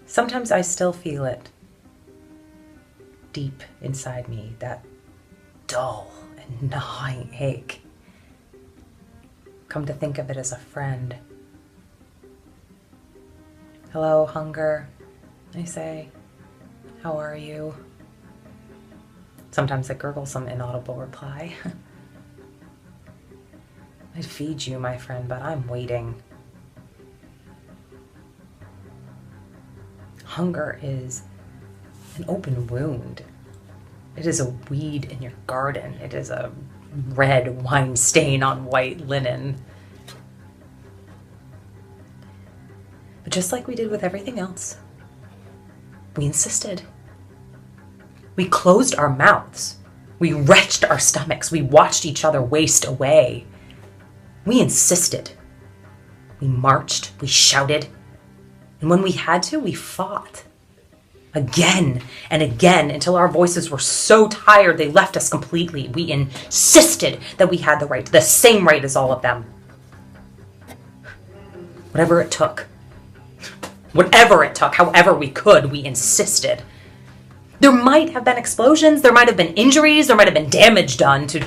Sometimes I still feel it deep inside me, that dull and gnawing ache. Come to think of it as a friend. Hello, hunger, I say. How are you? Sometimes I gurgle some inaudible reply. I'd feed you, my friend, but I'm waiting. Hunger is an open wound. It is a weed in your garden. It is a red wine stain on white linen. But just like we did with everything else, we insisted. We closed our mouths. We wrenched our stomachs. We watched each other waste away. We insisted. We marched. We shouted. And when we had to, we fought. Again and again until our voices were so tired they left us completely. We insisted that we had the right, the same right as all of them. Whatever it took, however we could, we insisted. There might have been explosions, there might have been injuries, there might have been damage done to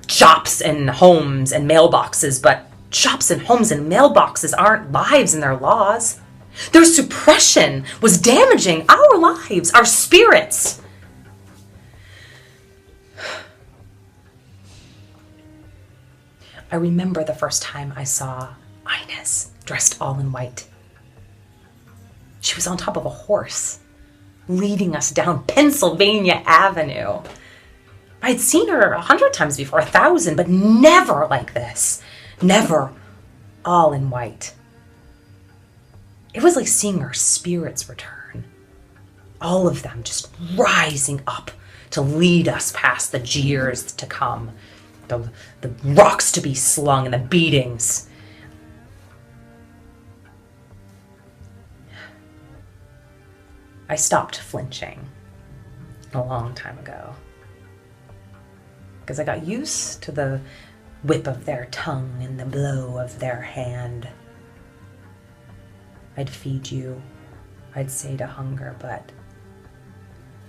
shops and homes and mailboxes, but shops and homes and mailboxes aren't lives and their laws. Their suppression was damaging our lives, our spirits. I remember the first time I saw Inez dressed all in white. She was on top of a horse, leading us down Pennsylvania Avenue. I'd seen her 100 times before, 1,000, but never like this. Never all in white. It was like seeing our spirits return. All of them just rising up to lead us past the jeers to come, the rocks to be slung and the beatings. I stopped flinching a long time ago because I got used to the whip of their tongue and the blow of their hand. I'd feed you, I'd say to hunger, but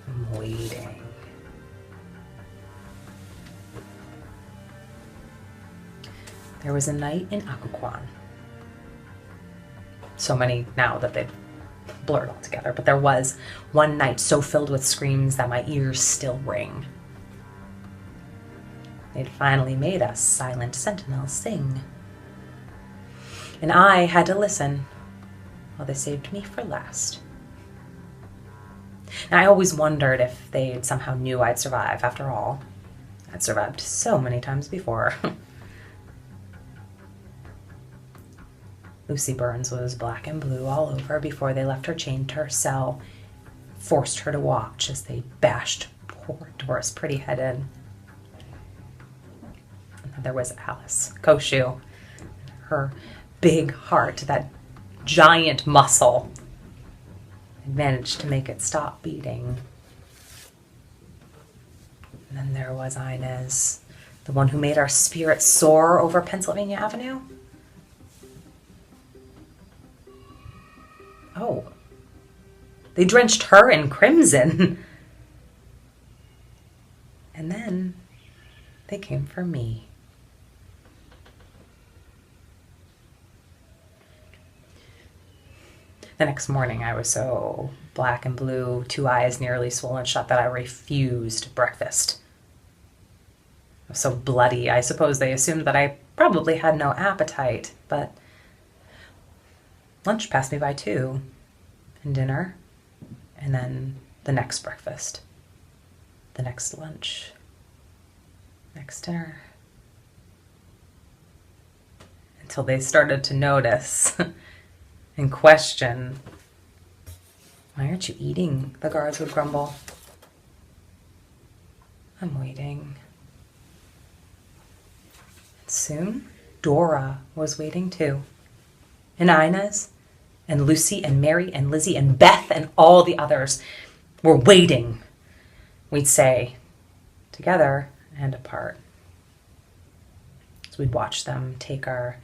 I'm waiting. There was a night in Occoquan. So many now that they've blurred all together, but there was one night so filled with screams that my ears still ring. They'd finally made us silent sentinels sing. And I had to listen while they saved me for last. And I always wondered if they somehow knew I'd survive. After all, I'd survived so many times before. Lucy Burns was black and blue all over before they left her chained to her cell, forced her to watch as they bashed poor Doris' pretty head in. And then there was Alice Koshu, her big heart, that giant muscle, had managed to make it stop beating. And then there was Inez, the one who made our spirits soar over Pennsylvania Avenue. Oh, they drenched her in crimson. And then they came for me. The next morning, I was so black and blue, 2 eyes nearly swollen shut, that I refused breakfast. I was so bloody, I suppose they assumed that I probably had no appetite, but lunch passed me by too, and dinner, and then the next breakfast, the next lunch, next dinner, until they started to notice and question. Why aren't you eating? The guards would grumble. I'm waiting. Soon, Dora was waiting too. And Inez, and Lucy, and Mary, and Lizzie, and Beth, and all the others were waiting, we'd say, together and apart. So we'd watch them take our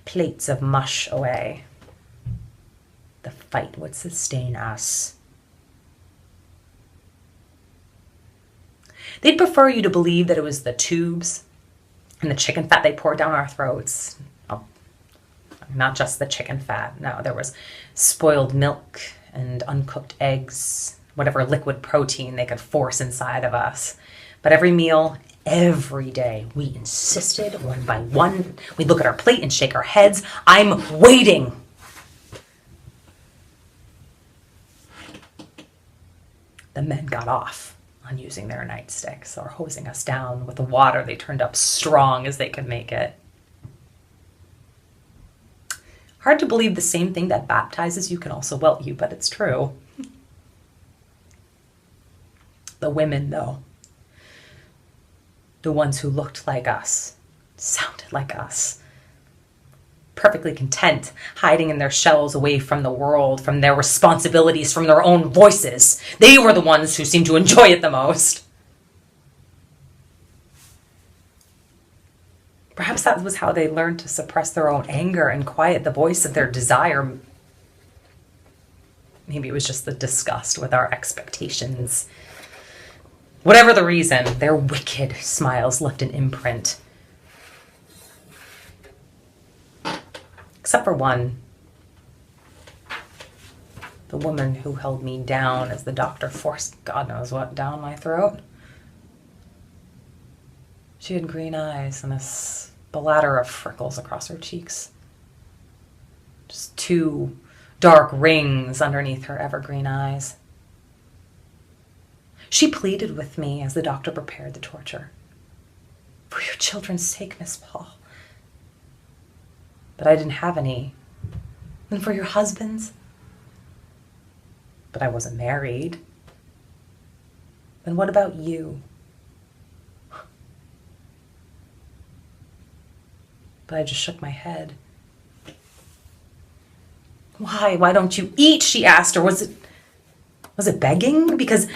plates of mush away. the fight would sustain us. They'd prefer you to believe that it was the tubes and the chicken fat they poured down our throats. Oh, not just the chicken fat. No, there was spoiled milk and uncooked eggs, whatever liquid protein they could force inside of us. But every meal, every day, we insisted one by one. We'd look at our plate and shake our heads. I'm waiting. The men got off on using their nightsticks or hosing us down with the water they turned up strong as they could make it. Hard to believe the same thing that baptizes you can also welt you, but it's true. The women, though, the ones who looked like us, sounded like us, perfectly content, hiding in their shells away from the world, from their responsibilities, from their own voices. They were the ones who seemed to enjoy it the most. Perhaps that was how they learned to suppress their own anger and quiet the voice of their desire. Maybe it was just the disgust with our expectations. Whatever the reason, their wicked smiles left an imprint. Except for one. The woman who held me down as the doctor forced God knows what down my throat. She had green eyes and a splatter of freckles across her cheeks. Just 2 dark rings underneath her evergreen eyes. She pleaded with me as the doctor prepared the torture. For your children's sake, Miss Paul. But I didn't have any. And for your husband's? But I wasn't married. Then what about you? But I just shook my head. Why? Why don't you eat? She asked. Or was it begging? Because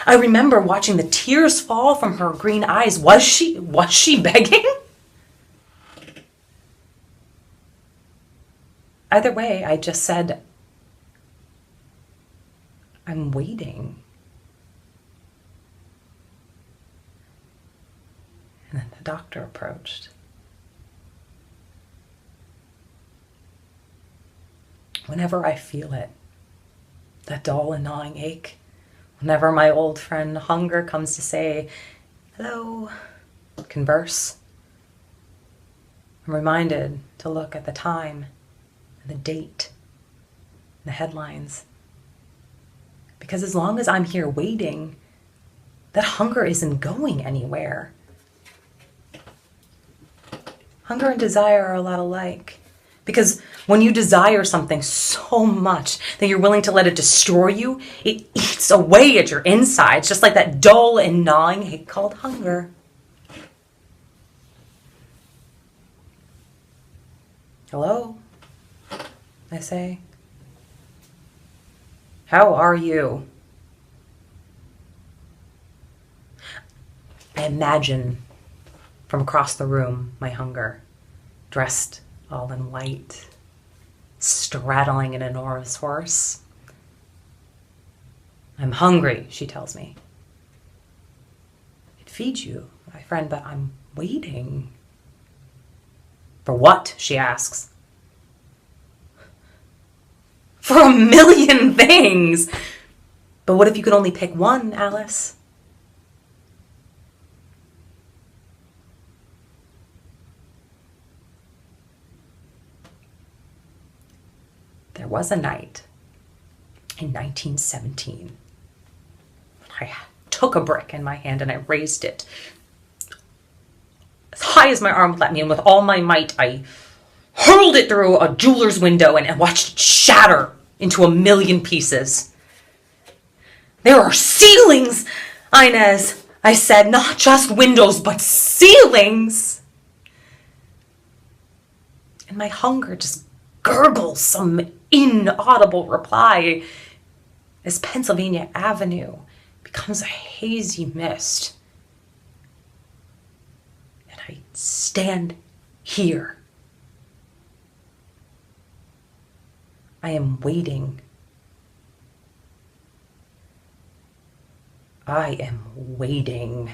I remember watching the tears fall from her green eyes. Was she begging? Either way, I just said, I'm waiting. And then the doctor approached. Whenever I feel it, that dull and gnawing ache, whenever my old friend hunger comes to say, hello, converse, I'm reminded to look at the time, and the date, and the headlines. Because as long as I'm here waiting, that hunger isn't going anywhere. Hunger and desire are a lot alike. Because when you desire something so much that you're willing to let it destroy you, it eats away at your insides, just like that dull and gnawing ache called hunger. Hello, I say. How are you? I imagine from across the room my hunger, dressed all in white, straddling an enormous horse. I'm hungry, she tells me. It feeds you, my friend, but I'm waiting. For what? She asks. For a million things. But what if you could only pick one, Alice? There was a night in 1917 when I took a brick in my hand and I raised it as high as my arm would let me, and with all my might I hurled it through a jeweler's window and watched it shatter into a million pieces. There are ceilings, Inez, I said, not just windows, but ceilings. And my hunger just gurgles some inaudible reply as Pennsylvania Avenue becomes a hazy mist. And I stand here. I am waiting. I am waiting.